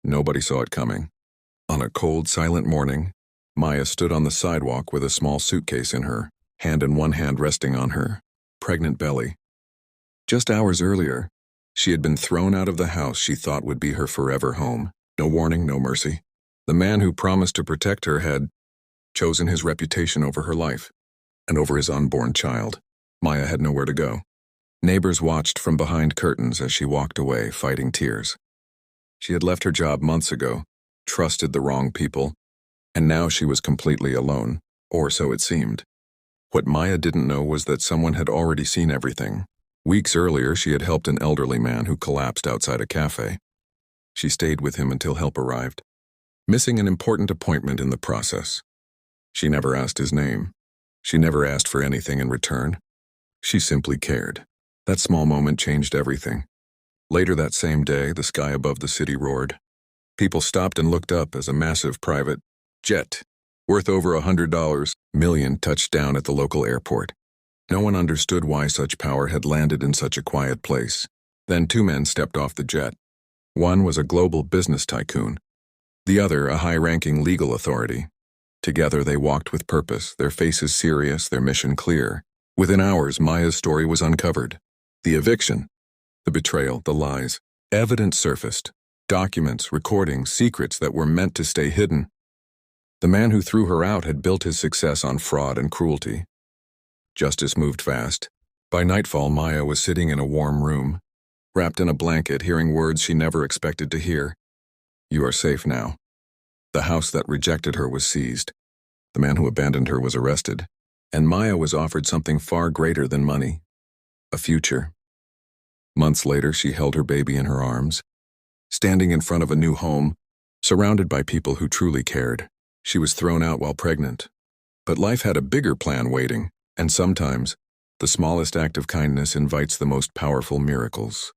Nobody saw it coming. On a cold, silent morning, Maya stood on the sidewalk with a small suitcase in her, hand in one hand resting on her pregnant belly. Just hours earlier, she had been thrown out of the house she thought would be her forever home. No warning, no mercy. The man who promised to protect her had chosen his reputation over her life, and over his unborn child. Maya had nowhere to go. Neighbors watched from behind curtains as she walked away, fighting tears. She had left her job months ago, trusted the wrong people, and now she was completely alone, or so it seemed. What Maya didn't know was that someone had already seen everything. Weeks earlier, she had helped an elderly man who collapsed outside a cafe. She stayed with him until help arrived, missing an important appointment in the process. She never asked his name. She never asked for anything in return. She simply cared. That small moment changed everything. Later that same day, the sky above the city roared. People stopped and looked up as a massive private jet, worth over $100 million, touched down at the local airport. No one understood why such power had landed in such a quiet place. Then two men stepped off the jet. One was a global business tycoon, the other a high-ranking legal authority. Together they walked with purpose, their faces serious, their mission clear. Within hours, Maya's story was uncovered. The eviction, the betrayal, the lies. Evidence surfaced. Documents, recordings, secrets that were meant to stay hidden. The man who threw her out had built his success on fraud and cruelty. Justice moved fast. By nightfall, Maya was sitting in a warm room, wrapped in a blanket, hearing words she never expected to hear. "You are safe now." The house that rejected her was seized. The man who abandoned her was arrested. And Maya was offered something far greater than money. A future. Months later, she held her baby in her arms, standing in front of a new home, surrounded by people who truly cared. She was thrown out while pregnant. But life had a bigger plan waiting, and sometimes, the smallest act of kindness invites the most powerful miracles.